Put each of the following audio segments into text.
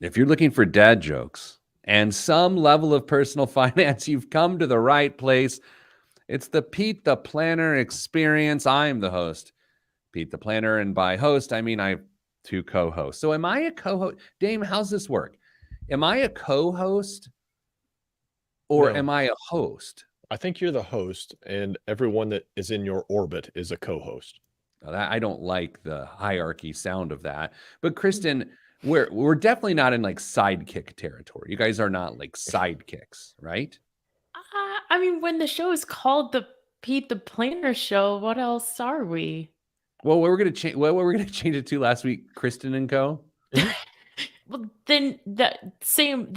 If you're looking for dad jokes and some level of personal finance, you've come to the right place. It's the Pete the Planner experience. I'm the host, Pete the Planner. And by host, I mean I have two co-hosts. So am I a co-host? Dame, how's this work? Am I a co-host or No, am I a host? I think you're the host, and everyone that is in your orbit is a co-host. I don't like the hierarchy sound of that. But Kristen, we're definitely not in like sidekick territory. You guys are not like sidekicks, right? I mean, when the show is called the Pete the Planner Show, what else are we? Well, we're gonna change. What were we gonna change it to last week? Kristen and Co. Mhm. Well, then the same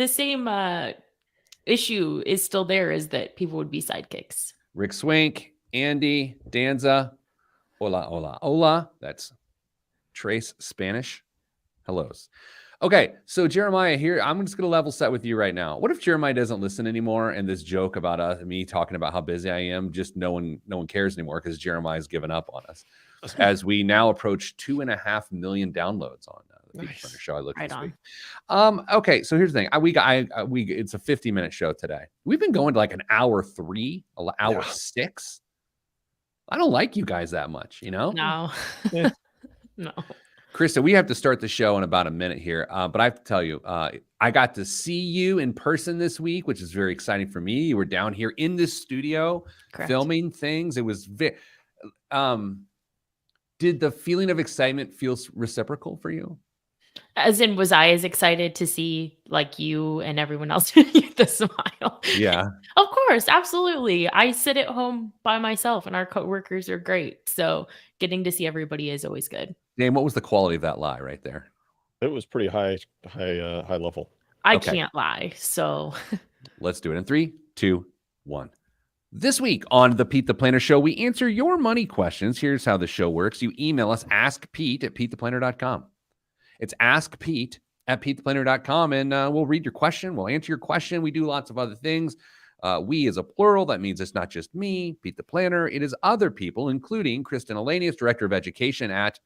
issue is still there, is that people would be sidekicks. Rick Swank, Andy, Danza, hola, hola, hola. That's Trace Spanish. Hellos. Okay, so Jeremiah here, I'm just going to level set with you right now. What if Jeremiah doesn't listen anymore, and this joke about me talking about how busy I am, just no one cares anymore because Jeremiah's given up on us. As we now approach 2.5 million downloads on the Pete Nice. Planner Show. I looked Right this on. week. Okay, so here's the thing. It's a 50-minute show today. We've been going to like an hour 3, hour Yeah. 6. I don't like you guys that much, you know? No. Yeah. No. Krista, we have to start the show in about a minute here, but I have to tell you, I got to see you in person this week, which is very exciting for me. You were down here in this studio Correct. filming things. It was did the feeling of excitement feel reciprocal for you? As in, was I as excited to see like you and everyone else the smile? Yeah. Of course, absolutely. I sit at home by myself and our coworkers are great. So getting to see everybody is always good. Dame, what was the quality of that lie right there? It was pretty high level. I Okay. can't lie. So Let's do it in 3, 2, 1. This week on the Pete the Planner Show, we answer your money questions. Here's how the show works. You email us, askpete@petetheplanner.com. It's askpete@petetheplanner.com, and we'll read your question. We'll answer your question. We do lots of other things. We is a plural. That means it's not just me, Pete the Planner. It is other people, including Kristen Elanius, Director of Education at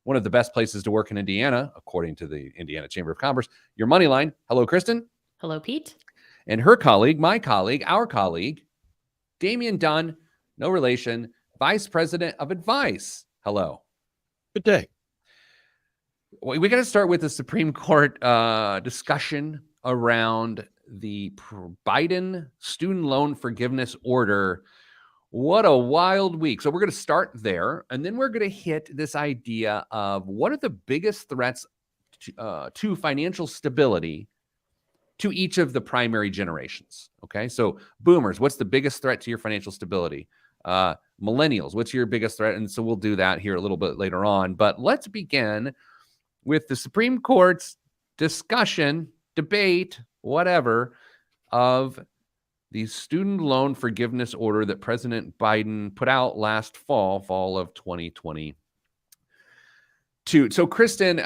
one of the best places to work in Indiana, according to the Indiana Chamber of Commerce, Your Money Line. Hello, Kristen. hello, Pete. And her colleague, my colleague, our colleague, Damian Dunn, no relation, Vice President of Advice. Hello. Good day. We got to start with the Supreme Court discussion around the Biden student loan forgiveness order. What a wild week. So we're going to start there, and then we're going to hit this idea of what are the biggest threats to financial stability to each of the primary generations. Okay, so boomers, what's the biggest threat to your financial stability? Millennials, what's your biggest threat? And so we'll do that here a little bit later on. But let's begin with the Supreme Court's discussion, debate, whatever, of the student loan forgiveness order that President Biden put out last fall of 2022. So, Kristen,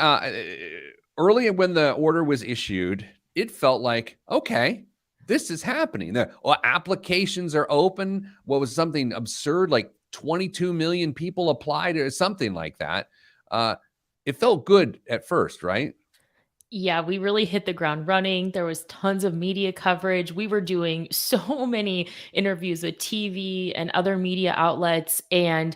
early when the order was issued, it felt like, okay, this is happening. The applications are open. What was something absurd, like 22 million people applied or something like that. It felt good at first, right? Yeah, we really hit the ground running. There was tons of media coverage. We were doing so many interviews with TV and other media outlets. And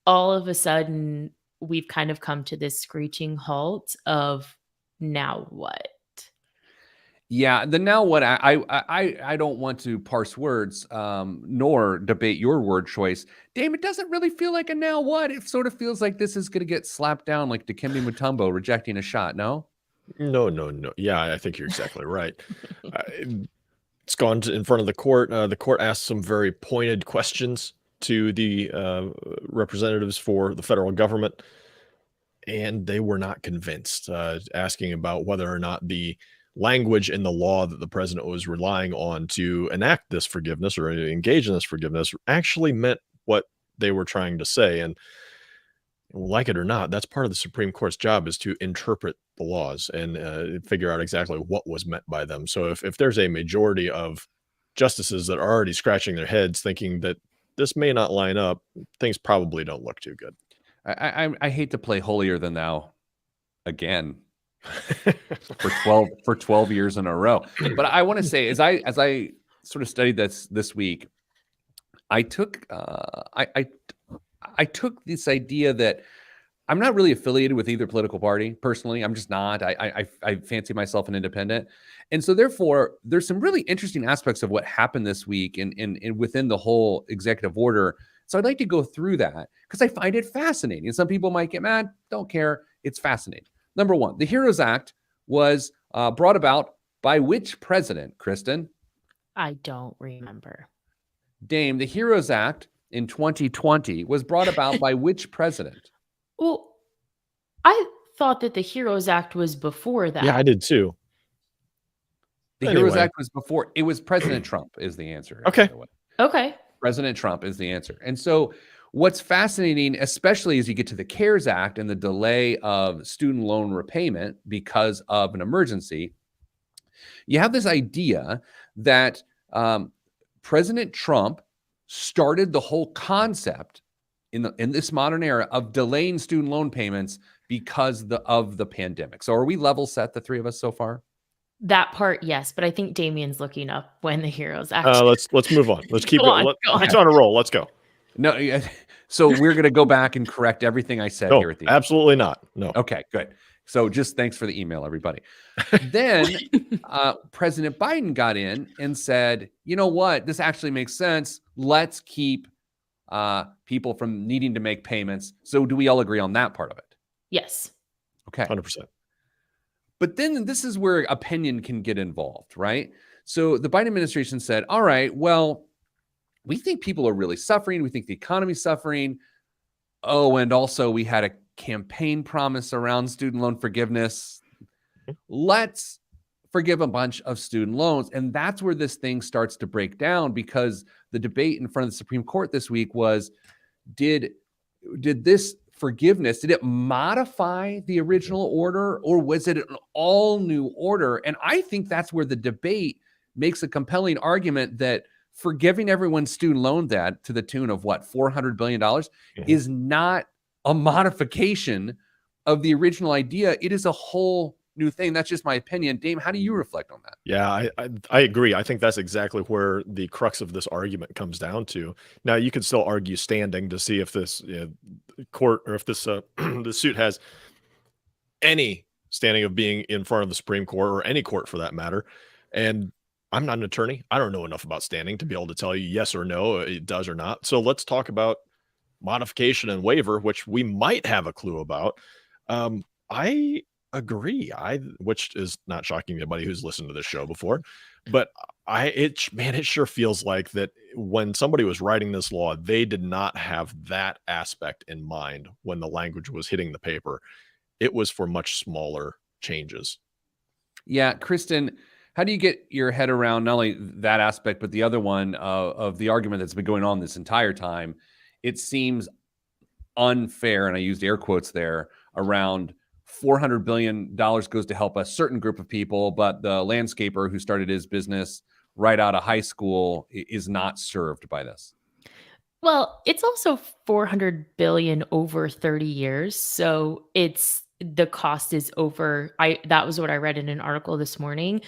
all of a sudden, we've kind of come to this screeching halt of now what? Yeah. The now what I don't want to parse words, nor debate your word choice. Dame, it doesn't really feel like a now what. It sort of feels like this is going to get slapped down like Dikembe Mutombo rejecting a shot. No. No. Yeah, I think you're exactly right. It's gone in front of the court. The court asked some very pointed questions to the representatives for the federal government, and they were not convinced, asking about whether or not the language in the law that the president was relying on to enact this forgiveness or engage in this forgiveness actually meant what they were trying to say. And like it or not, that's part of the Supreme Court's job, is to interpret the laws and figure out exactly what was meant by them. So if there's a majority of justices that are already scratching their heads thinking that this may not line up, things probably don't look too good. I hate to play holier than thou again, for 12 years in a row. But I want to say, as I sort of studied this week, I took I took this idea that I'm not really affiliated with either political party personally. I'm just not. I fancy myself an independent, and so therefore, there's some really interesting aspects of what happened this week and within the whole executive order. So I'd like to go through that because I find it fascinating. And some people might get mad. Don't care. It's fascinating. Number one, the HEROES Act was brought about by which president, Kristen? I don't remember. Dame, the HEROES Act in 2020 was brought about by which president? Well, I thought that the HEROES Act was before that. Yeah, I did too. The HEROES Anyway. Act was before. It was President Trump is the answer. Okay. by the way. Okay. President Trump is the answer. And so what's fascinating, especially as you get to the CARES Act and the delay of student loan repayment because of an emergency, you have this idea that President Trump started the whole concept in this modern era of delaying student loan payments because of the pandemic. So are we level set, the three of us so far? That part, yes, but I think Damien's looking up when the HEROES Act. Let's move on. Let's keep Go on, it. go on. It's on a roll. Let's go. No, so we're going to go back and correct everything I said No, here at the end. absolutely not. No. Okay, good. So just thanks for the email, everybody. Then President Biden got in and said, you know what? This actually makes sense. Let's keep people from needing to make payments. So do we all agree on that part of it? Yes. Okay. 100%. But then this is where opinion can get involved, right? So the Biden administration said, all right, well, we think people are really suffering. We think the economy's suffering. Oh, and also we had a campaign promise around student loan forgiveness. Let's forgive a bunch of student loans. And that's where this thing starts to break down, because the debate in front of the Supreme Court this week was, did this forgiveness, did it modify the original order, or was it an all new order? And I think that's where the debate makes a compelling argument that forgiving everyone's student loan debt to the tune of what, $400 billion is not a modification of the original idea. It is a whole new thing. That's just my opinion. Dame, how do you reflect on that? Yeah, I agree. I think that's exactly where the crux of this argument comes down to. Now, you could still argue standing to see if this court, or if this the suit has any standing of being in front of the Supreme Court, or any court for that matter. And I'm not an attorney. I don't know enough about standing to be able to tell you yes or no, it does or not. So let's talk about modification and waiver, which we might have a clue about. I agree. Which is not shocking to anybody who's listened to this show before, but it sure feels like that when somebody was writing this law, they did not have that aspect in mind when the language was hitting the paper. It was for much smaller changes. Yeah, Kristen, how do you get your head around not only that aspect, but the other one of the argument that's been going on this entire time? It seems unfair, and I used air quotes there, around $400 billion goes to help a certain group of people, but the landscaper who started his business right out of high school is not served by this. Well, it's also 400 billion over 30 years. So the cost is over. That was what I read in an article this morning.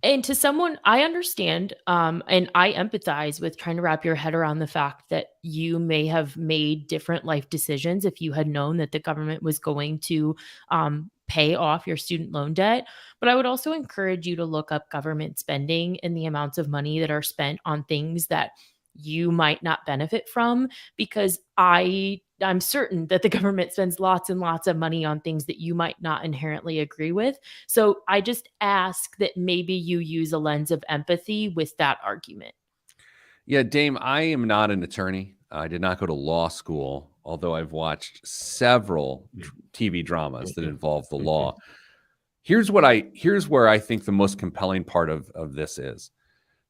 And to someone, I understand, and I empathize with trying to wrap your head around the fact that you may have made different life decisions if you had known that the government was going to pay off your student loan debt. But I would also encourage you to look up government spending and the amounts of money that are spent on things that you might not benefit from, because I'm certain that the government spends lots and lots of money on things that you might not inherently agree with. So I just ask that maybe you use a lens of empathy with that argument. Yeah, Dame, I am not an attorney. I did not go to law school, although I've watched several TV dramas that involve the law. Here's where I think the most compelling part of this is.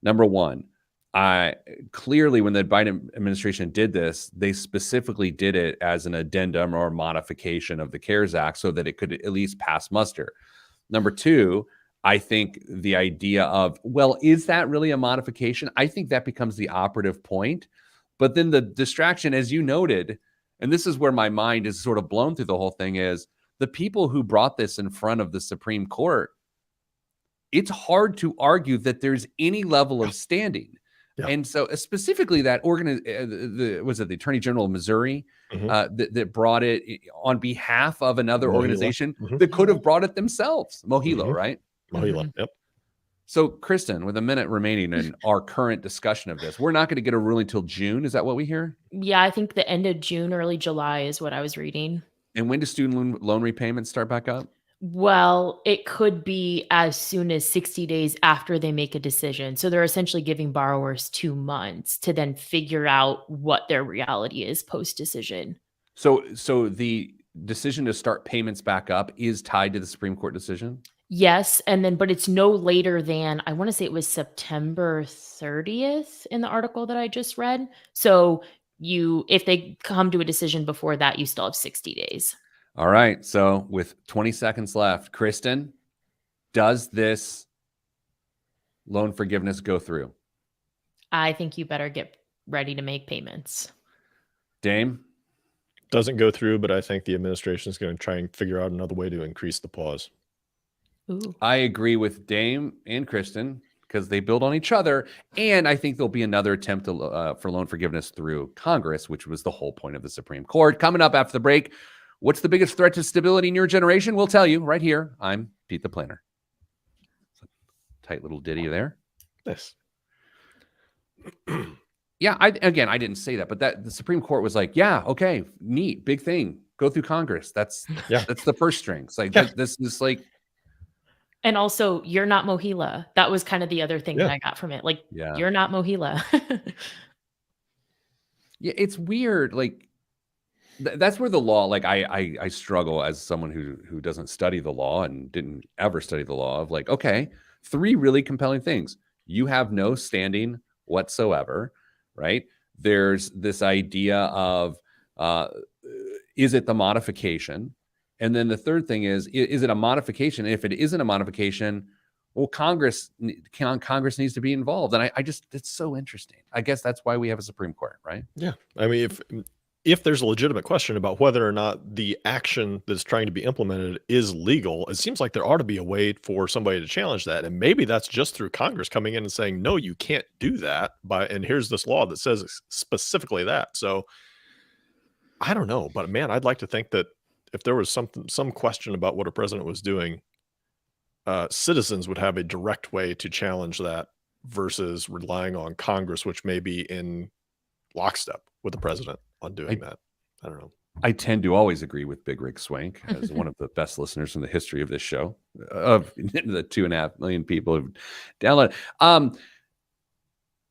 Number one, clearly when the Biden administration did this, they specifically did it as an addendum or modification of the CARES Act so that it could at least pass muster. Number two, I think the idea of, well, is that really a modification? I think that becomes the operative point. But then the distraction, as you noted, and this is where my mind is sort of blown through the whole thing, is the people who brought this in front of the Supreme Court, it's hard to argue that there's any level of standing. Yeah. And so specifically that was it the Attorney General of Missouri that brought it on behalf of another Mohila. organization that could have brought it themselves. Mohila, right? Mohila. Yep. So, Kristen, with a minute remaining in our current discussion of this, we're not going to get a ruling till June. Is that what we hear? Yeah, I think the end of June, early July is what I was reading. And when do student loan repayments start back up? Well, it could be as soon as 60 days after they make a decision. So they're essentially giving borrowers 2 months to then figure out what their reality is post-decision. So the decision to start payments back up is tied to the Supreme Court decision? Yes, and then but it's no later than, I want to say it was September 30th in the article that I just read. So if they come to a decision before that, you still have 60 days. All right. So with 20 seconds left, Kristen, does this loan forgiveness go through? I think you better get ready to make payments. Dame? Doesn't go through, but I think the administration is going to try and figure out another way to increase the pause. Ooh. I agree with Dame and Kristen because they build on each other. And I think there'll be another attempt for loan forgiveness through Congress, which was the whole point of the Supreme Court. Coming up after the break, what's the biggest threat to stability in your generation? We'll tell you right here. I'm Pete the Planner. Tight little ditty there. Yes. Yeah, I didn't say that, but the Supreme Court was like, yeah, okay, neat, big thing. Go through Congress. That's the first string. It's like, this is like. And also, you're not Mohila. That was kind of the other thing that I got from it. Like, you're not Mohila. Yeah, it's weird. Like, that's where the law, like I struggle as someone who doesn't study the law and didn't ever study the law of like, okay, 3 really compelling things. You have no standing whatsoever, right? There's this idea of, is it the modification? And then the third thing is it a modification? If it isn't a modification, well, Congress needs to be involved. And it's so interesting. I guess that's why we have a Supreme Court, right? Yeah. I mean, if there's a legitimate question about whether or not the action that's trying to be implemented is legal, it seems like there ought to be a way for somebody to challenge that. And maybe that's just through Congress coming in and saying, no, you can't do that. And here's this law that says specifically that. So I don't know, but man, I'd like to think that if there was some question about what a president was doing, citizens would have a direct way to challenge that versus relying on Congress, which may be in lockstep with the president on doing that. I don't know. I tend to always agree with Big Rick Swank as one of the best listeners in the history of this show, of the 2.5 million people who've downloaded.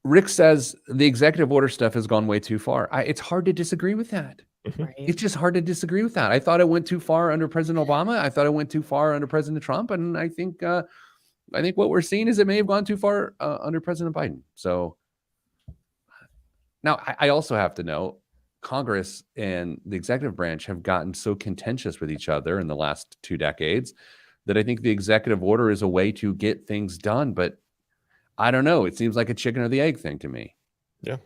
Rick says the executive order stuff has gone way too far. It's hard to disagree with that. Right. It's just hard to disagree with that. I thought it went too far under President Obama. I thought it went too far under President Trump. And I think what we're seeing is it may have gone too far under President Biden. So now I also have to know Congress and the executive branch have gotten so contentious with each other in the last 2 decades that I think the executive order is a way to get things done. But I don't know. It seems like a chicken or the egg thing to me. Yeah.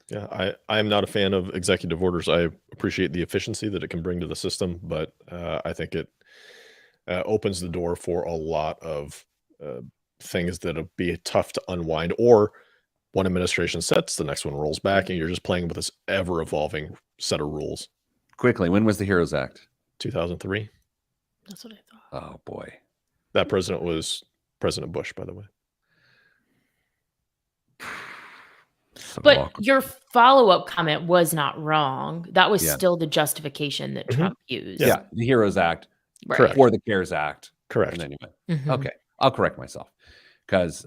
Yeah, I am not a fan of executive orders. I appreciate the efficiency that it can bring to the system, but I think it opens the door for a lot of things that'll be tough to unwind. Or one administration sets, the next one rolls back, and you're just playing with this ever-evolving set of rules. Quickly, when was the HEROES Act? 2003. That's what I thought. Oh, boy. That president was President Bush, by the way. So But awkward. your follow-up comment was not wrong. That was Yeah. still the justification that Trump used. Yeah, the HEROES Act Right. Correct. or the CARES Act. Correct. And then you went, Mhm. okay, I'll correct myself because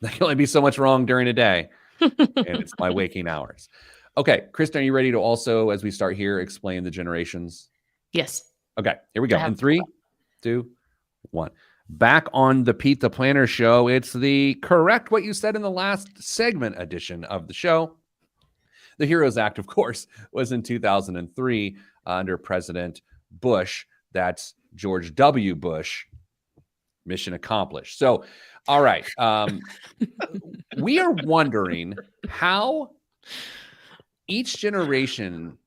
there can only be so much wrong during a day, and it's my waking hours. Okay, Kristen, are you ready to also, as we start here, explain the generations? Yes. Okay, here we go. I have In 3, 2, 1. Back on the Pete the Planner show, it's the correct what you said in the last segment edition of the show. The HEROES Act, of course, was in 2003 under President Bush. That's George W. Bush. Mission accomplished. So, all right. We are wondering how each generation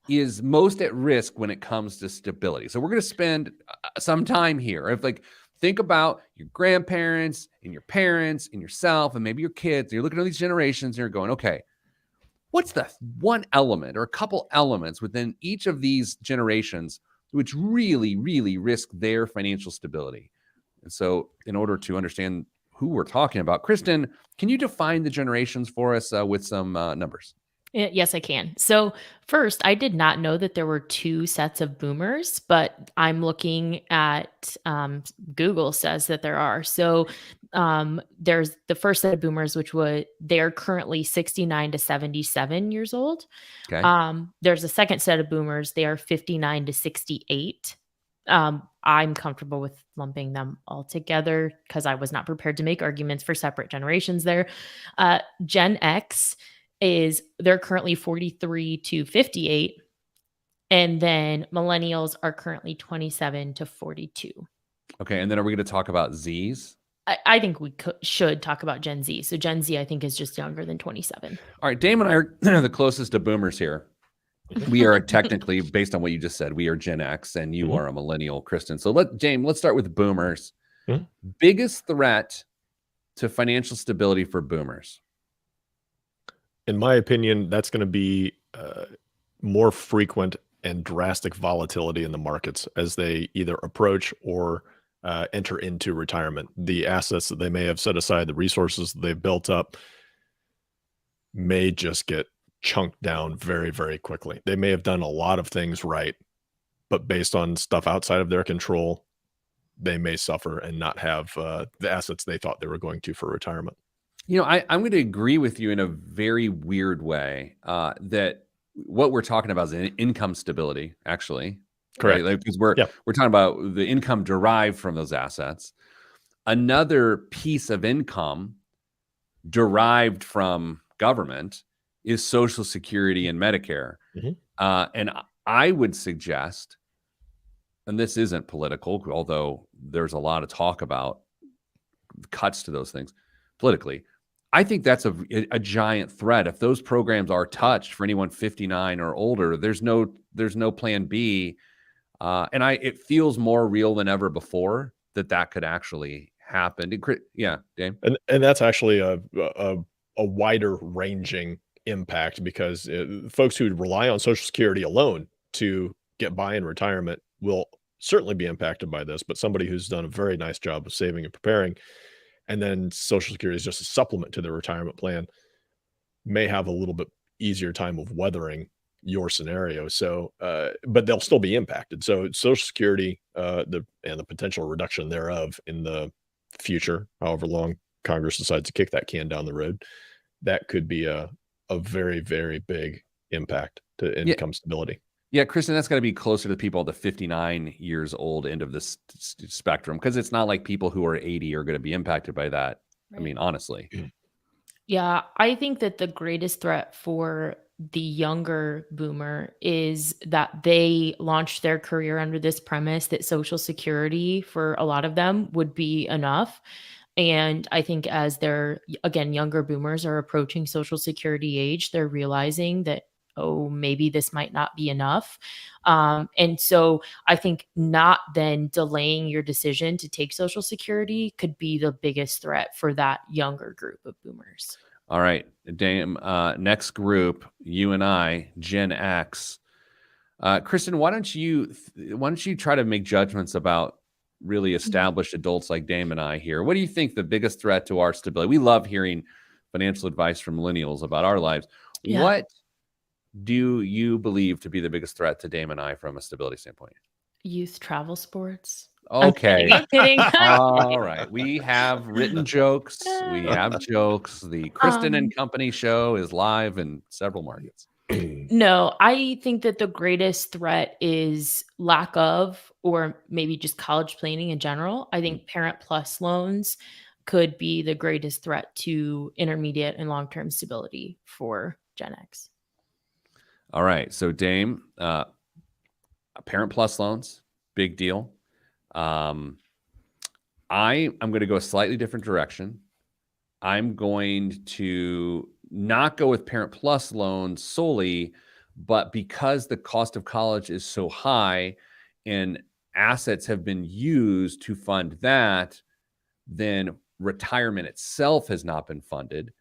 is most at risk when it comes to stability. So we're going to spend some time here. If like think about your grandparents and your parents and yourself and maybe your kids. You're looking at these generations and you're going, okay, what's the one element or a couple elements within each of these generations which really, really risk their financial stability? And so in order to understand who we're talking about, Kristen, can you define the generations for us with some numbers? Yes, I can. So, first, I did not know that there were two sets of boomers, but I'm looking at Google says that there are. So, there's the first set of boomers, which they're currently 69 to 77 years old. Okay. There's a second set of boomers, they are 59 to 68. I'm comfortable with lumping them all together because I was not prepared to make arguments for separate generations there. Gen X they're currently 43 to 58, and then millennials are currently 27 to 42. Okay. And then are we going to talk about Zs? I think we should talk about Gen Z. So Gen Z, I think, is just younger than 27. All right. Dame and I are the closest to boomers here. We are technically, based on what you just said, we are Gen X and you are a millennial, Kristen. So let's start with boomers. Biggest threat to financial stability for boomers? In my opinion, that's going to be more frequent and drastic volatility in the markets as they either approach or enter into retirement. The assets that they may have set aside, the resources that they've built up, may just get chunked down very, very quickly. They may have done a lot of things right, but based on stuff outside of their control, they may suffer and not have the assets they thought they were going to for retirement. You know, I'm going to agree with you in a very weird way that what we're talking about is income stability, actually. Correct. Right? Because we're talking about the income derived from those assets. Another piece of income derived from government is Social Security and Medicare. And I would suggest, and this isn't political, although there's a lot of talk about cuts to those things politically, I think that's a giant threat. If those programs are touched for anyone 59 or older, there's no plan B. And it feels more real than ever before that could actually happen. Yeah, Dame. And that's actually a wider ranging impact because folks who rely on Social Security alone to get by in retirement will certainly be impacted by this, but somebody who's done a very nice job of saving and preparing, and then Social Security is just a supplement to their retirement plan, may have a little bit easier time of weathering your scenario. So, but they'll still be impacted. So Social Security, the potential reduction thereof in the future, however long Congress decides to kick that can down the road, that could be a very, very big impact to income stability. Yeah, Kristen, that's got to be closer to people at the 59 years old end of this spectrum, because it's not like people who are 80 are going to be impacted by that. Right. I mean, honestly. Yeah, I think that the greatest threat for the younger boomer is that they launched their career under this premise that Social Security for a lot of them would be enough. And I think as they're, again, younger boomers are approaching Social Security age, they're realizing that, oh, maybe this might not be enough. And so I think not then delaying your decision to take Social Security could be the biggest threat for that younger group of boomers. All right, Dame, next group, you and I, Gen X. Kristen, why don't you try to make judgments about really established adults like Dame and I here? What do you think the biggest threat to our stability? We love hearing financial advice from millennials about our lives. Yeah. What do you believe to be the biggest threat to Dame and I from a stability standpoint? Youth travel sports. Okay. I'm kidding. All right. We have written jokes. We have jokes. The Kristen and Company show is live in several markets. No, I think that the greatest threat is lack of, or maybe just college planning in general. I think Parent Plus loans could be the greatest threat to intermediate and long-term stability for Gen X. All right. So Dame, Parent Plus loans, big deal. I'm going to go a slightly different direction. I'm going to not go with Parent Plus loans solely, But because the cost of college is so high and assets have been used to fund that, then retirement itself has not been funded.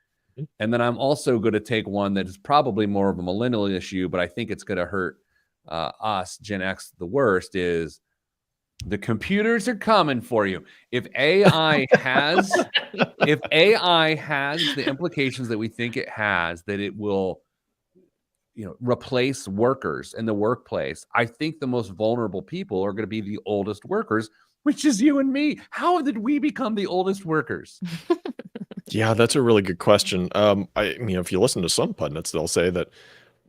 And then I'm also going to take one that is probably more of a millennial issue, but I think it's going to hurt us, Gen X, the worst, is the computers are coming for you. If AI has the implications that we think it has, that it will, replace workers in the workplace, I think the most vulnerable people are going to be the oldest workers, which is you and me. How did we become the oldest workers? Yeah, that's a really good question. If you listen to some pundits, they'll say that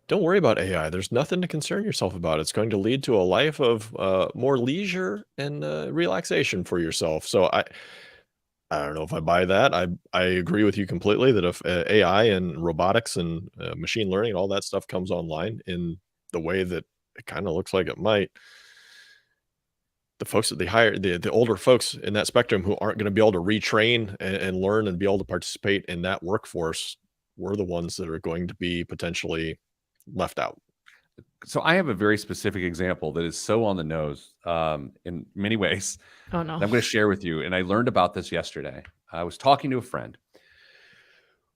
don't worry about AI. There's nothing to concern yourself about. It's going to lead to a life of more leisure and relaxation for yourself. So I don't know if I buy that. I agree with you completely that if AI and robotics and machine learning and all that stuff comes online in the way that it kind of looks like it might, the folks that they hire, the older folks in that spectrum who aren't going to be able to retrain and learn and be able to participate in that workforce, we're the ones that are going to be potentially left out. So I have a very specific example that is so on the nose in many ways. Oh no. that I'm going to share with you. And I learned about this yesterday. I was talking to a friend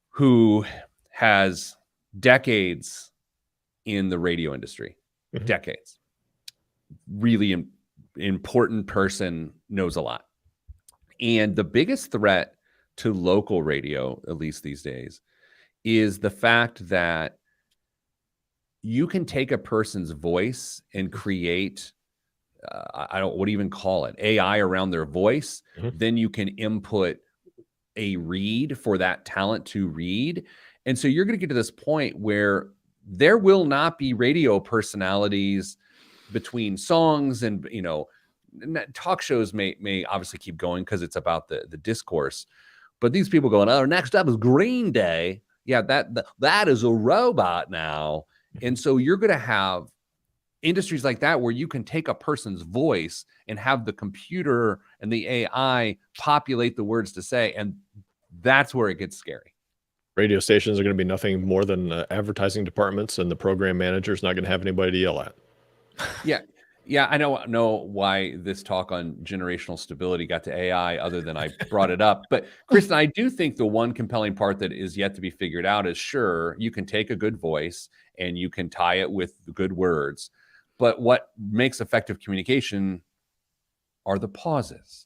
who has decades in the radio industry, Mhm. decades. Really important person, knows a lot. And the biggest threat to local radio, at least these days, is the fact that you can take a person's voice and create, what do you even call it? AI around their voice. Mhm. Then you can input a read for that talent to read. And so you're going to get to this point where there will not be radio personalities between songs and, talk shows may obviously keep going because it's about the discourse. But these people going, oh, next up is Green Day. Yeah, that is a robot now. And so you're going to have industries like that where you can take a person's voice and have the computer and the AI populate the words to say. And that's where it gets scary. Radio stations are going to be nothing more than advertising departments, and the program manager is not going to have anybody to yell at. Yeah, I know why this talk on generational stability got to AI other than I brought it up. But Kristen, I do think the one compelling part that is yet to be figured out is, sure, you can take a good voice and you can tie it with good words. But what makes effective communication are the pauses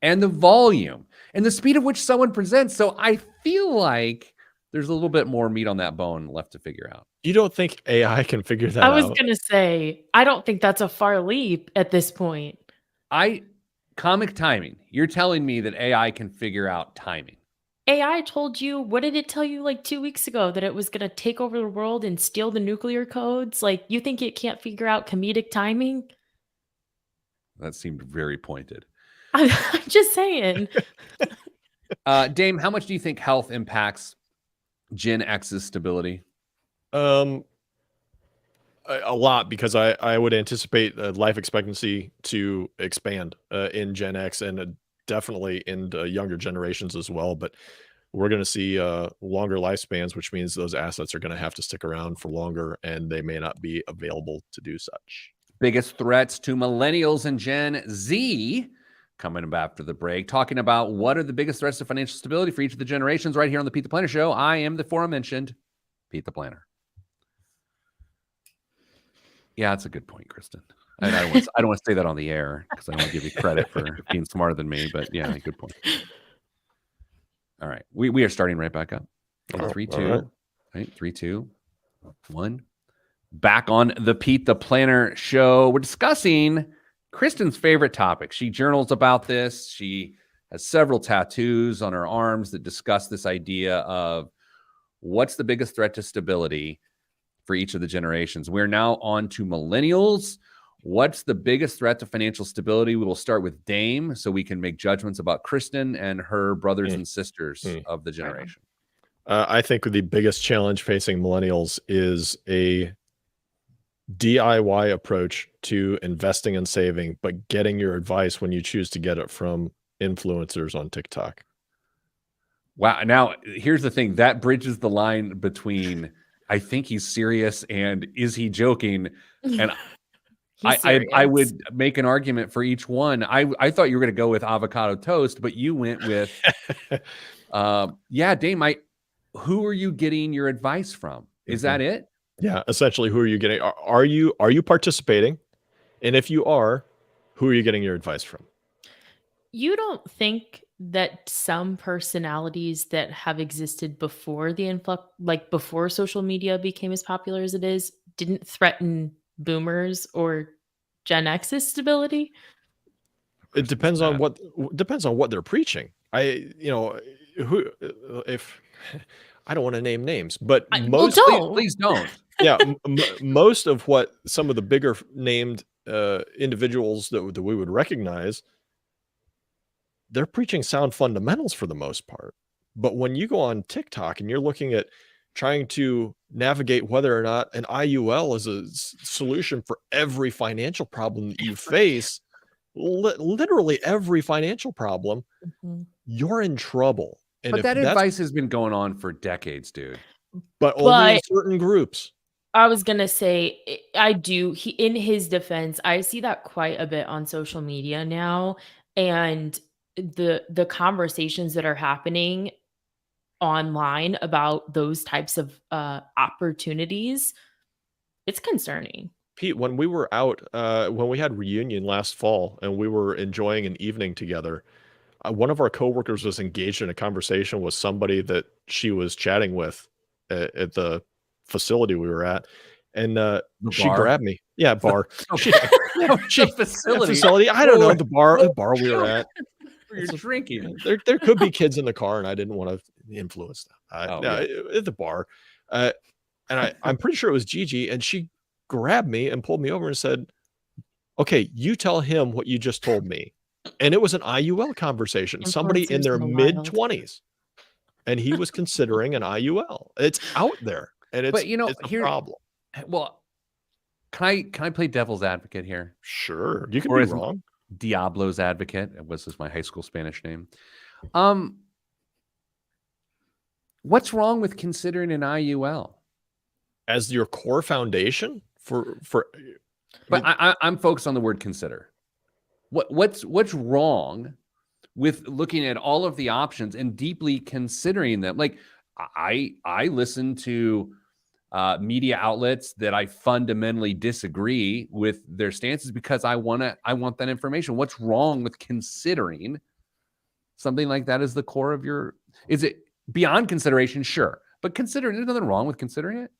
and the volume and the speed at which someone presents. So I feel like there's a little bit more meat on that bone left to figure out. You don't think AI can figure that I was out? going to say, I don't think that's a far leap at this point. Comic timing. You're telling me that AI can figure out timing. AI told you, what did it tell you like 2 weeks ago? That it was going to take over the world and steal the nuclear codes? Like, you think it can't figure out comedic timing? That seemed very pointed. I'm just saying. Dame, how much do you think health impacts Gen X's stability? A lot, because I would anticipate life expectancy to expand in Gen X and definitely in younger generations as well. But we're going to see longer lifespans, which means those assets are going to have to stick around for longer, and they may not be available to do such. Biggest threats to millennials and Gen Z, coming up after the break, talking about what are the biggest threats to financial stability for each of the generations right here on the Pete the Planner Show. I am the aforementioned Pete the Planner. Yeah, that's a good point, Kristen. I don't want to say that on the air because I don't want to give you credit for being smarter than me, but yeah, good point. All right. We are starting right back up. 3, 2, right? 3, 2, 1. Back on the Pete the Planner Show. We're discussing Kristen's favorite topic. She journals about this. She has several tattoos on her arms that discuss this idea of what's the biggest threat to stability for each of the generations. We're now on to millennials. What's the biggest threat to financial stability? We will start with Dame so we can make judgments about Kristen and her brothers and sisters of the generation. I think the biggest challenge facing millennials is a DIY approach to investing and saving, but getting your advice when you choose to get it from influencers on TikTok. Wow. Now, here's the thing. That bridges the line between I think he's serious, and is he joking? And He's I serious. would make an argument for each one. I thought you were going to go with avocado toast, but you went with, yeah, Dame. Who are you getting your advice from? Is that it? Yeah, essentially, who are you getting? Are you participating? And if you are, who are you getting your advice from? You don't think that some personalities that have existed before the influx, like before social media became as popular as it is, didn't threaten boomers or Gen X's stability? It depends on what they're preaching. Who if I don't want to name names, but Well, most don't. Please don't. yeah, most of what some of the bigger named individuals that we would recognize, they're preaching sound fundamentals for the most part. But when you go on TikTok and you're looking at trying to navigate whether or not an IUL is a solution for every financial problem that you face, literally every financial problem, Mhm. you're in trouble. And But if that that's advice has been going on for decades, dude. but only in But certain groups. I was gonna say, I do. In his defense, I see that quite a bit on social media now, and the conversations that are happening online about those types of opportunities, it's concerning. Pete, when we were out, when we had reunion last fall and we were enjoying an evening together, one of our coworkers was engaged in a conversation with somebody that she was chatting with at the facility we were at, and The she bar? grabbed me. Yeah, bar. Okay. She The facility. facility. I don't know the bar we were What- at. Where you're drinking. There could be kids in the car, and I didn't want to influence them. Oh, No, at the bar, and I'm pretty sure it was Gigi, and she grabbed me and pulled me over and said, "Okay, you tell him what you just told me." And it was an IUL conversation. Somebody in Influencers their in the mid wild. 20s, and he was considering an IUL. It's out there, and it's But it's a here, problem. well, can I play devil's advocate here? Sure, you could Or be is- wrong. Diablo's advocate. Was this my high school Spanish name? What's wrong with considering an IUL? As your core foundation for But I'm focused on the word consider. What's wrong with looking at all of the options and deeply considering them? Like I listen to media outlets that I fundamentally disagree with their stances because I want that information. What's wrong with considering something like that as the core of your? Is it beyond consideration? Sure, but considering, there's nothing wrong with considering it.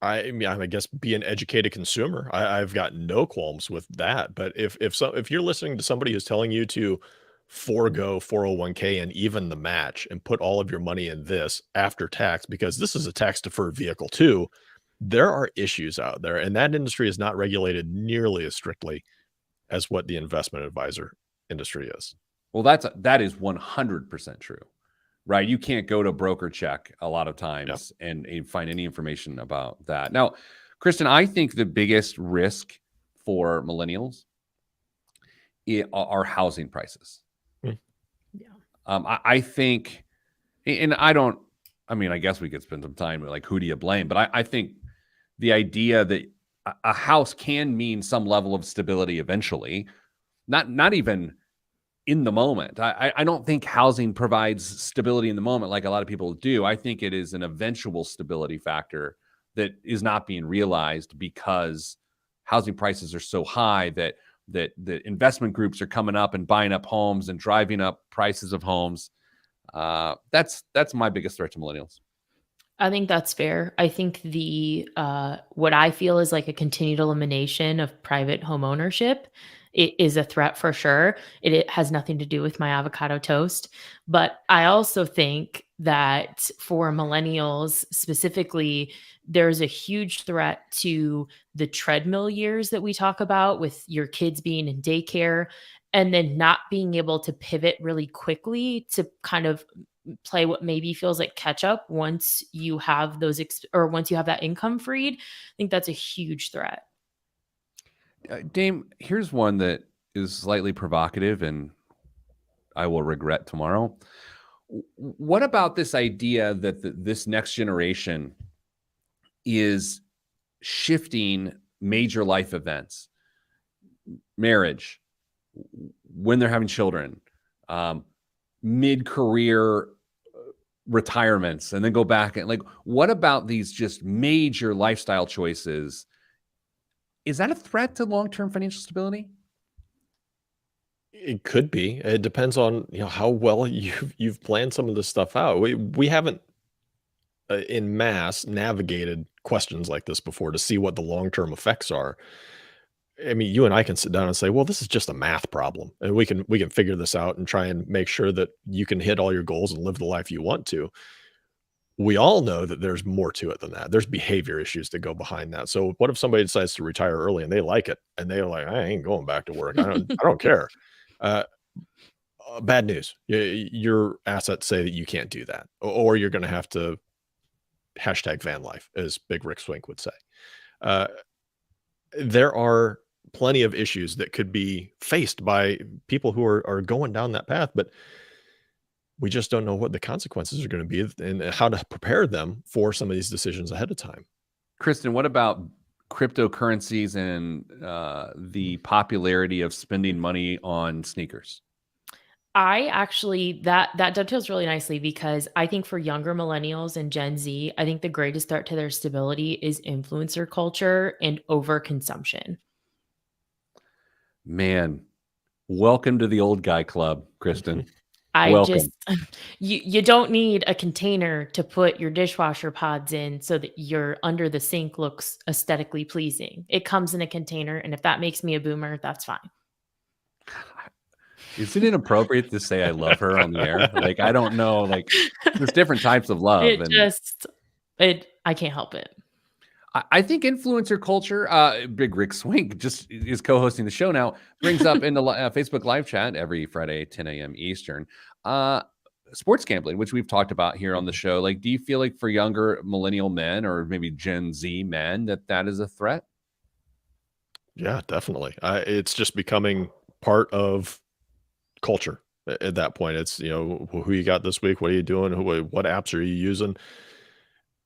I mean, I guess be an educated consumer. I've got no qualms with that. But if you're listening to somebody who's telling you to forego 401k and even the match and put all of your money in this after tax, because this is a tax deferred vehicle too, there are issues out there, and that industry is not regulated nearly as strictly as what the investment advisor industry is. Well, that is 100% true, right? You can't go to broker check a lot of times and find any information about that. Now, Kristen, I think the biggest risk for millennials are housing prices. Yeah. I think, and I mean, I guess we could spend some time like, who do you blame? But I think the idea that a house can mean some level of stability eventually, not even in the moment. I don't think housing provides stability in the moment like a lot of people do. I think it is an eventual stability factor that is not being realized because housing prices are so high that the investment groups are coming up and buying up homes and driving up prices of homes. That's my biggest threat to millennials. I think that's fair. I think the what I feel is like a continued elimination of private home ownership. It is a threat for sure. It has nothing to do with my avocado toast. But I also think that for millennials specifically, there's a huge threat to the treadmill years that we talk about with your kids being in daycare and then not being able to pivot really quickly to kind of play what maybe feels like catch up once you have those once you have that income freed. I think that's a huge threat. Dame, here's one that is slightly provocative and I will regret tomorrow. What about this idea that this next generation is shifting major life events, marriage, when they're having children, mid-career retirements, and then go back and like, what about these just major lifestyle choices? Is that a threat to long-term financial stability? It could be. It depends on, how well you've planned some of this stuff out. We haven't in mass navigated questions like this before to see what the long-term effects are. I mean, you and I can sit down and say, well, this is just a math problem, and we can figure this out and try and make sure that you can hit all your goals and live the life you want to. We all know that there's more to it than that. There's behavior issues that go behind that. So what if somebody decides to retire early and they like it and they're like, I ain't going back to work. I don't care. Uh, Bad news. Your assets say that you can't do that, or you're going to have to hashtag van life, as Big Rick Swink would say. Uh, there are plenty of issues that could be faced by people who are going down that path, but we just don't know what the consequences are going to be and how to prepare them for some of these decisions ahead of time. Kristen, what about cryptocurrencies and the popularity of spending money on sneakers? I actually that dovetails really nicely because I think for younger millennials and Gen Z, I think the greatest threat to their stability is influencer culture and overconsumption. Man, welcome to the old guy club, Kristen. I Welcome. just you don't need a container to put your dishwasher pods in so that your under the sink looks aesthetically pleasing. It comes in a container, and if that makes me a boomer, that's fine. Is it inappropriate to say I love her on the air? Like, I don't know. Like, there's different types of love. I can't help it. I think influencer culture, Big Rick Swink just is co-hosting the show now, brings up in the Facebook live chat every Friday, 10 a.m. Eastern, sports gambling, which we've talked about here on the show. Like, do you feel like for younger millennial men or maybe Gen Z men that is a threat? Yeah, definitely. It's just becoming part of culture at that point. It's, who you got this week? What are you doing? What apps are you using?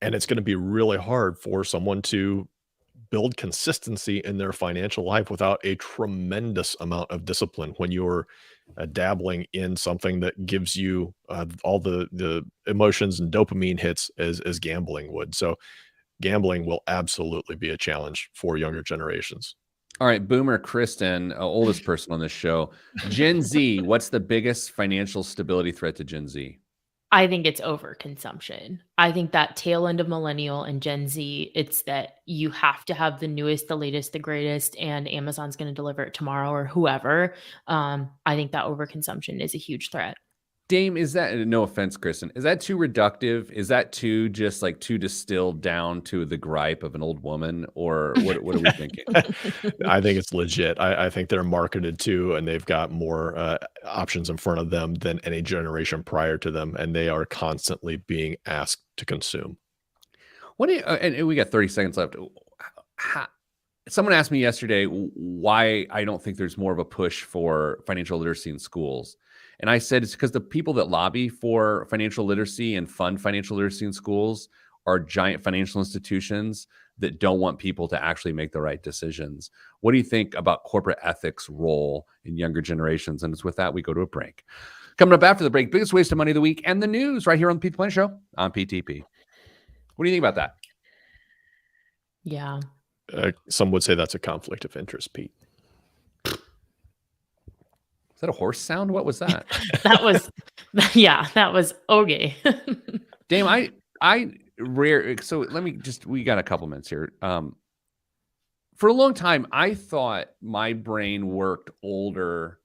And it's going to be really hard for someone to build consistency in their financial life without a tremendous amount of discipline when you're dabbling in something that gives you all the emotions and dopamine hits as gambling would. So gambling will absolutely be a challenge for younger generations. All right, Boomer Kristen, oldest person on this show. Gen Z, what's the biggest financial stability threat to Gen Z? I think it's overconsumption. I think that tail end of millennial and Gen Z, it's that you have to have the newest, the latest, the greatest, and Amazon's going to deliver it tomorrow or whoever. I think that overconsumption is a huge threat. Dame, is that, no offense, Kristen, is that too reductive? Is that too distilled down to the gripe of an old woman? Or what are we thinking? I think it's legit. I think they're marketed to, and they've got more options in front of them than any generation prior to them. And they are constantly being asked to consume. What do you, and we got 30 seconds left. Someone asked me yesterday why I don't think there's more of a push for financial literacy in schools. And I said, it's because the people that lobby for financial literacy and fund financial literacy in schools are giant financial institutions that don't want people to actually make the right decisions. What do you think about corporate ethics role in younger generations? And it's with that, we go to a break. Coming up after the break, biggest waste of money of the week and the news right here on the Pete Planet Show on PTP. What do you think about that? Yeah. Some would say that's a conflict of interest, Pete. Is that a horse sound? What was that? that was okay. Dame, so let me we got a couple minutes here. For a long time, I thought my brain worked older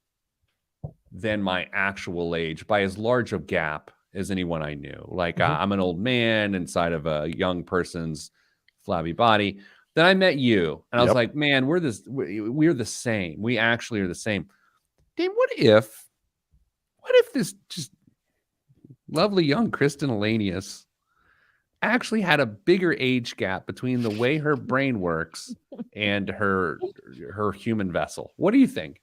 than my actual age by as large a gap as anyone I knew. Like I'm an old man inside of a young person's flabby body. Then I met you and I was like, man, we're the same. We actually are the same. Dame, what if this just lovely young Kristen Elanius actually had a bigger age gap between the way her brain works and her human vessel? What do you think?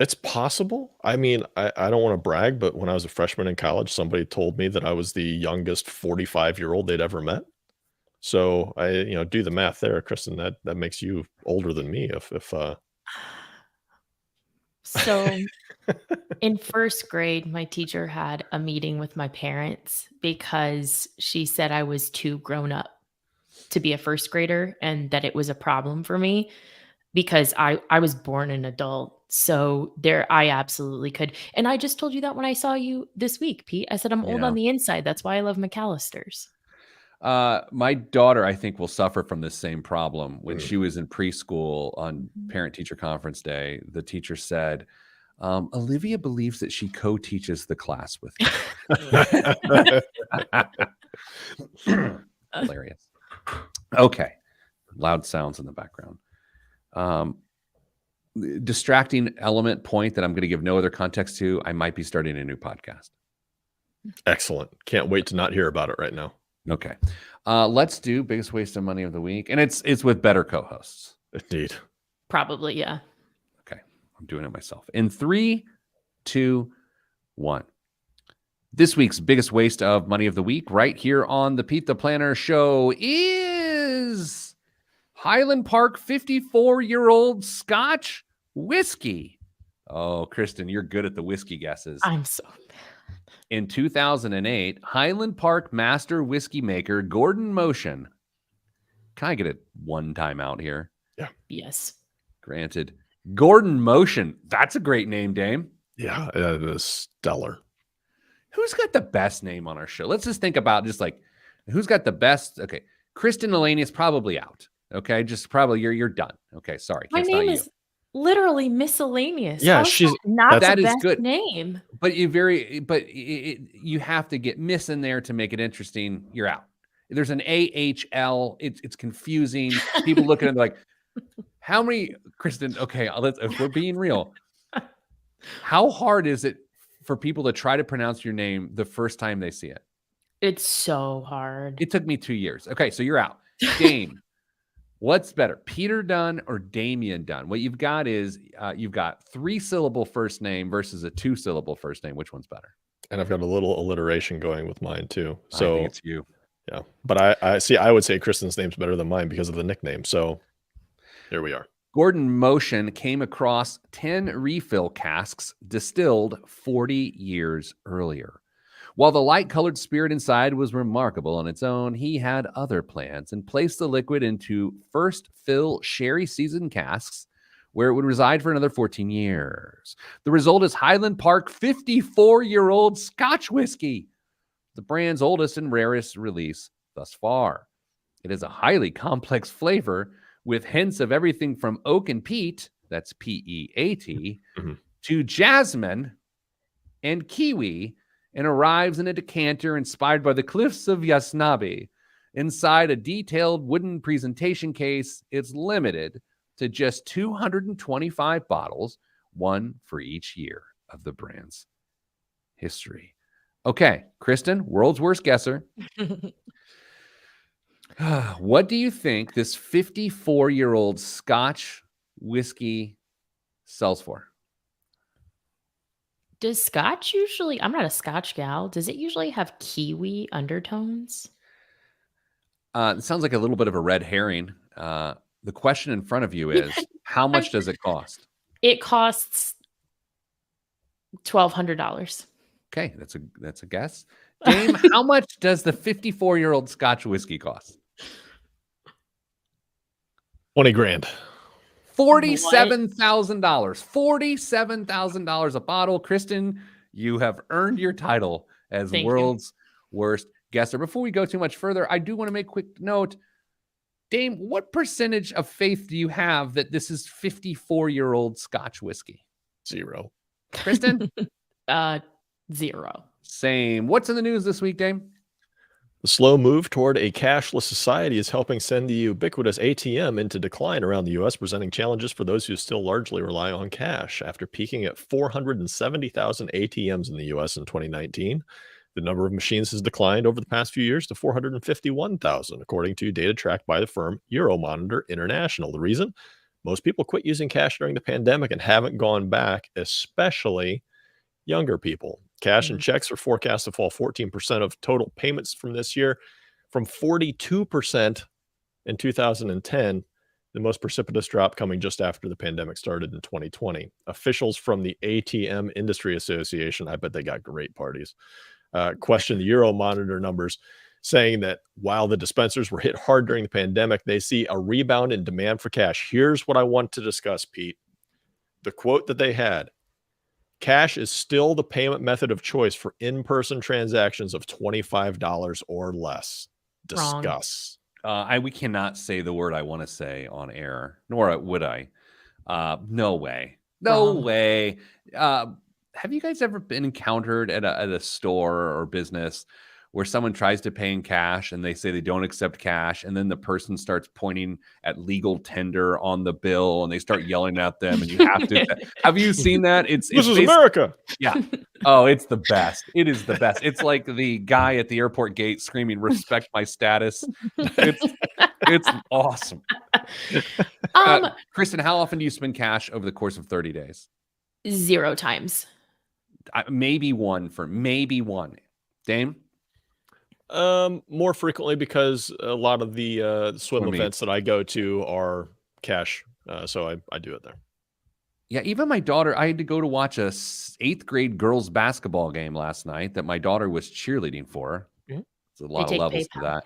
It's possible. I mean, I don't want to brag, but when I was a freshman in college, somebody told me that I was the youngest 45-year-old they'd ever met. So do the math there, Kristen. That makes you older than me. If So in first grade, my teacher had a meeting with my parents because she said I was too grown up to be a first grader and that it was a problem for me because I was born an adult. So there I absolutely could. And I just told you that when I saw you this week, Pete. I said I'm old Yeah. on the inside. That's why I love McAllister's. My daughter, I think, will suffer from this same problem. When Mm. she was in preschool on parent-teacher conference day, the teacher said, Olivia believes that she co-teaches the class with me. Hilarious. Okay. Loud sounds in the background. Distracting element point that I'm going to give no other context to. I might be starting a new podcast. Excellent. Can't wait to not hear about it right now. Okay. Let's do biggest waste of money of the week. And it's with better co-hosts. Indeed. Probably, yeah. Okay. I'm doing it myself. In 3, 2, 1. This week's biggest waste of money of the week right here on the Pete the Planner show is Highland Park 54-year-old Scotch whiskey. Oh, Kristen, you're good at the whiskey guesses. I'm so bad. In 2008, Highland Park master whiskey maker Gordon Motion. Can I get it one time out here? Yes. Granted. Gordon Motion. That's a great name, Dame. Yeah, it is stellar. Who's got the best name on our show? Let's just think about just like who's got the best. Okay. Kristen Eleni is probably out. Okay. Just probably you're done. Okay. Sorry. My It's name not is literally miscellaneous. Yeah, How is she's- that not that the is best good. name. But you have to get miss in there to make it interesting. You're out. There's an AHL. It's confusing. People look at it like, how many, Kristen? Okay, if we're being real, how hard is it for people to try to pronounce your name the first time they see it? It's so hard. It took me 2 years. Okay, so you're out. Dame, what's better, Peter Dunn or Damian Dunn? What you've got is you've got 3-syllable first name versus a 2-syllable first name. Which one's better? And I've got a little alliteration going with mine too. I So think it's you. yeah, but I see. I would say Kristen's name's better than mine because of the nickname. So here we are. Gordon Motion came across 10 refill casks distilled 40 years earlier. While the light-colored spirit inside was remarkable on its own, he had other plans and placed the liquid into first fill sherry seasoned casks where it would reside for another 14 years. The result is Highland Park 54-year-old Scotch whiskey, the brand's oldest and rarest release thus far. It is a highly complex flavor with hints of everything from oak and peat, that's P-E-A-T, Mhm. to jasmine and kiwi, and arrives in a decanter inspired by the cliffs of Yasnabi. Inside a detailed wooden presentation case, it's limited to just 225 bottles, one for each year of the brand's history. Okay, Kristen, world's worst guesser. What do you think this 54-year-old Scotch whiskey sells for? Does Scotch usually, I'm not a Scotch gal, does it usually have kiwi undertones? It sounds like a little bit of a red herring. The question in front of you is, how much does it cost? It costs $1,200. Okay, that's a guess. Dame, how much does the 54-year-old Scotch whiskey cost? 20 grand. $47,000. $47,000 a bottle. Kristen, you have earned your title as Thank you. world's worst guesser. Before we go too much further, I do want to make a quick note. Dame, what percentage of faith do you have that this is 54-year-old Scotch whiskey? 0. Kristen? 0. Same. What's in the news this week, Dame? The slow move toward a cashless society is helping send the ubiquitous ATM into decline around the U.S., presenting challenges for those who still largely rely on cash. After peaking at 470,000 ATMs in the U.S. in 2019, the number of machines has declined over the past few years to 451,000, according to data tracked by the firm Euromonitor International. The reason? Most people quit using cash during the pandemic and haven't gone back, especially younger people. Cash and checks are forecast to fall 14% of total payments from this year. from 42% in 2010, the most precipitous drop coming just after the pandemic started in 2020. Officials from the ATM Industry Association, I bet they got great parties, questioned the Euromonitor numbers, saying that while the dispensers were hit hard during the pandemic, they see a rebound in demand for cash. Here's what I want to discuss, Pete. The quote that they had: cash is still the payment method of choice for in-person transactions of $25 or less. Wrong. Discuss. We cannot say the word I want to say on air, nor would I. No way. No Wrong. way. Have you guys ever been encountered at a store or business where someone tries to pay in cash and they say they don't accept cash, and then the person starts pointing at legal tender on the bill and they start yelling at them, and you have to? Have you seen that? This is America. Yeah. Oh, it's the best. It is the best. It's like the guy at the airport gate screaming, "Respect my status." It's awesome. Kristen, how often do you spend cash over the course of 30 days? 0 times. Maybe one. Dame? More frequently, because a lot of the swim Swim events that I go to are cash. So I do it there. Yeah, even my daughter, I had to go to watch a 8th grade girls basketball game last night that my daughter was cheerleading for. Mhm. There's a lot of take levels to PayPal. that.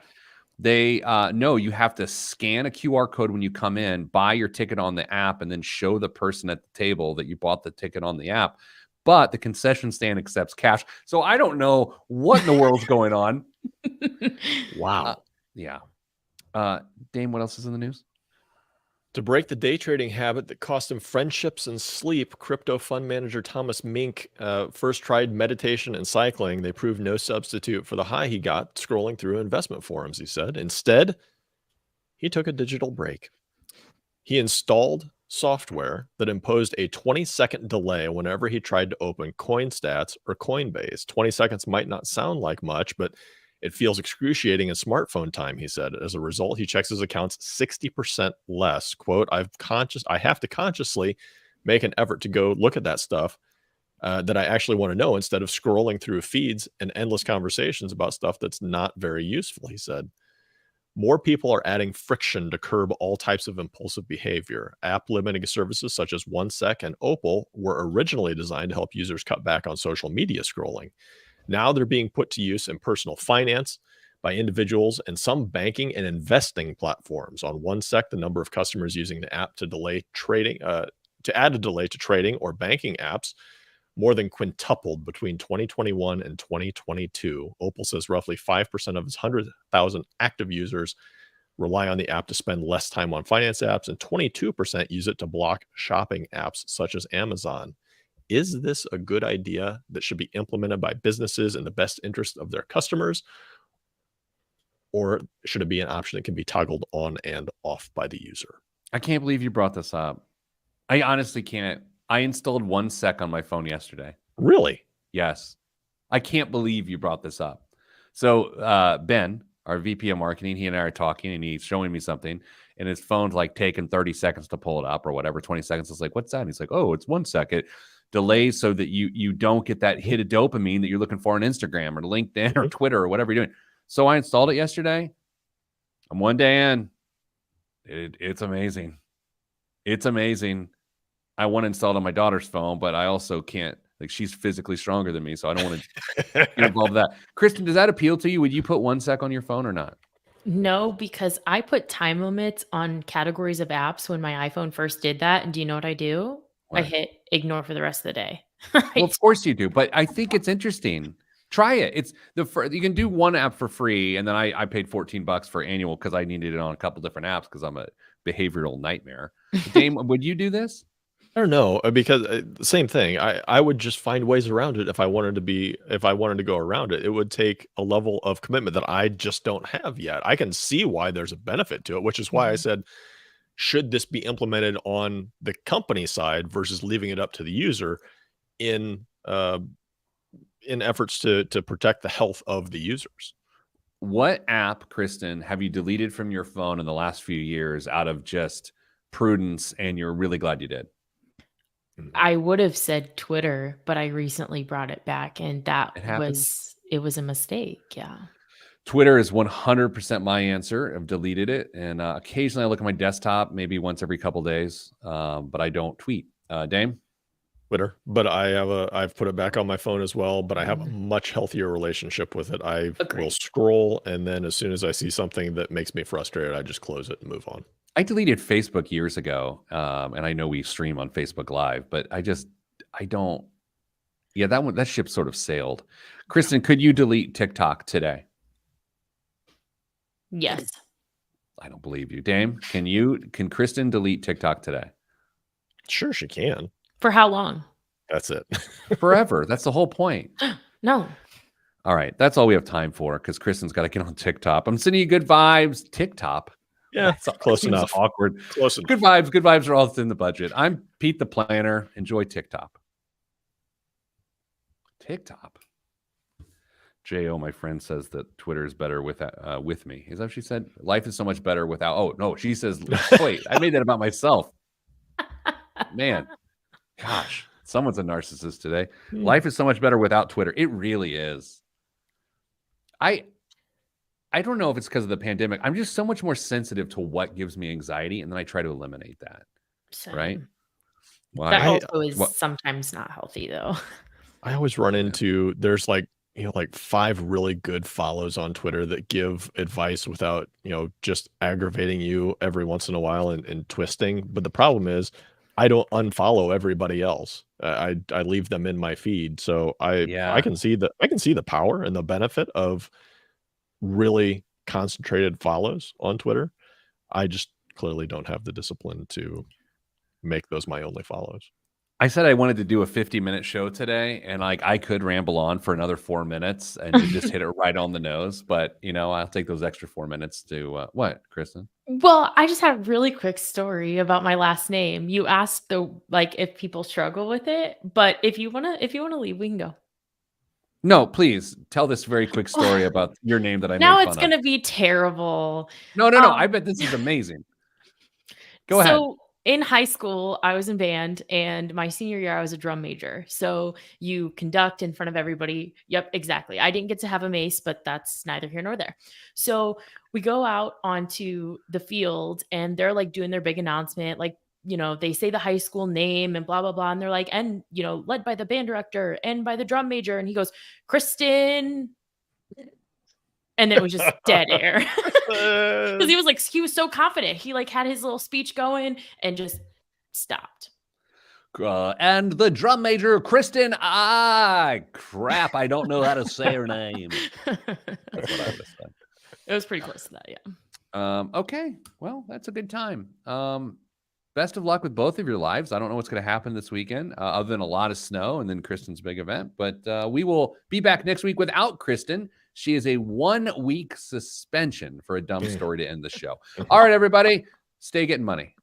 They no, you have to scan a QR code when you come in, buy your ticket on the app, and then show the person at the table that you bought the ticket on the app. But the concession stand accepts cash. So I don't know what in the world's going on. Wow. Yeah. Dame, what else is in the news? To break the day trading habit that cost him friendships and sleep, crypto fund manager Thomas Mink first tried meditation and cycling. They proved no substitute for the high he got scrolling through investment forums, he said. Instead, he took a digital break. He installed software that imposed a 20-second delay whenever he tried to open CoinStats or Coinbase. 20 seconds might not sound like much, but it feels excruciating in smartphone time, he said. As a result, he checks his accounts 60% less. Quote, I have to consciously make an effort to go look at that stuff that I actually want to know, instead of scrolling through feeds and endless conversations about stuff that's not very useful, he said. More people are adding friction to curb all types of impulsive behavior. App limiting services such as OneSec and Opal were originally designed to help users cut back on social media scrolling. Now they're being put to use in personal finance by individuals and some banking and investing platforms. On OneSec, the number of customers using the app to add a delay to trading or banking apps more than quintupled between 2021 and 2022. Opal says roughly 5% of its 100,000 active users rely on the app to spend less time on finance apps, and 22% use it to block shopping apps such as Amazon. Is this a good idea that should be implemented by businesses in the best interest of their customers? Or should it be an option that can be toggled on and off by the user? I can't believe you brought this up. I honestly can't. I installed OneSec on my phone yesterday. Really? Yes. I can't believe you brought this up. So Ben, our VP of marketing, he and I are talking, and he's showing me something, and his phone's like taking 30 seconds to pull it up or whatever, 20 seconds. It's like, what's that? And he's like, oh, it's OneSec. It delays so that you don't get that hit of dopamine that you're looking for on Instagram or LinkedIn or Twitter or whatever you're doing. So I installed it yesterday. I'm one day in. It's amazing. It's amazing. I want to install it on my daughter's phone, but I also can't. Like, she's physically stronger than me, so I don't want to get involved with that. Kristen, does that appeal to you? Would you put OneSec on your phone or not? No, because I put time limits on categories of apps when my iPhone first did that. And do you know what I do? I What? hit ignore for the rest of the day. Well, of course you do, but I think it's interesting. Try it. It's you can do one app for free, and then I paid $14 for annual because I needed it on a couple different apps because I'm a behavioral nightmare. Dame, would you do this? I don't know, because same thing. I would just find ways around it if I wanted to go around it. It would take a level of commitment that I just don't have yet. I can see why there's a benefit to it, which is why I said, should this be implemented on the company side versus leaving it up to the user in efforts to protect the health of the users? What app, Kristen, have you deleted from your phone in the last few years out of just prudence, and you're really glad you did? I would have said Twitter, but I recently brought it back, and It happens. it was a mistake. Yeah. Twitter is 100% my answer. I've deleted it, and occasionally I look at my desktop, maybe once every couple days, but I don't tweet. Dame? Twitter, but I've put it back on my phone as well, but I have a much healthier relationship with it. I will Agreed. scroll, and then as soon as I see something that makes me frustrated, I just close it and move on. I deleted Facebook years ago, and I know we stream on Facebook Live, but I don't. Yeah, that ship sort of sailed. Kristen, could you delete TikTok today? Yes. I don't believe you. Dame, can Kristen delete TikTok today? Sure, she can. For how long? That's it. Forever. That's the whole point. No. All right. That's all we have time for because Kristen's got to get on TikTok. I'm sending you good vibes. TikTok. Yeah, close Seems enough. awkward. Close enough. Good vibes. Good vibes are all in the budget. I'm Pete the Planner. Enjoy TikTok. TikTok. Jo, my friend, says that Twitter is better with me. Is that what she said? Life is so much better without. Oh no, she says. Wait, I made that about myself. Man, gosh, someone's a narcissist today. Life is so much better without Twitter. It really is. I don't know if it's because of the pandemic. I'm just so much more sensitive to what gives me anxiety, and then I try to eliminate that. Right? Well, That also is sometimes not healthy, though. I always run into there's like 5 really good follows on Twitter that give advice without just aggravating you every once in a while and twisting. But the problem is, I don't unfollow everybody else. I leave them in my feed, so I can see the power and the benefit of really concentrated follows on Twitter. I just clearly don't have the discipline to make those my only follows. I said I wanted to do a 50-minute show today, and I could ramble on for another 4 minutes and just hit it right on the nose. But I'll take those extra 4 minutes to what, Kristen? Well, I just had a really quick story about my last name. You asked if people struggle with it, but if you wanna leave, we can go. No, please tell this very quick story about your name that I now made it's fun of. gonna be terrible. No. I bet this is amazing. Go ahead. So in high school, I was in band, and my senior year, I was a drum major. So you conduct in front of everybody. Yep, exactly. I didn't get to have a mace, but that's neither here nor there. So we go out onto the field, and they're doing their big announcement. They say the high school name and blah, blah, blah. And they're like, and, led by the band director and by the drum major. And he goes, Kristen. And it was just dead air because he was so confident. He had his little speech going and just stopped. And the drum major, Kristen. Crap. I don't know how to say her name. That's what I would have said. It was pretty close to that. Yeah. Okay. Well, that's a good time. Best of luck with both of your lives. I don't know what's going to happen this weekend other than a lot of snow and then Kristen's big event. But we will be back next week without Kristen. She is a 1-week suspension for a dumb story to end the show. All right, everybody, stay getting money.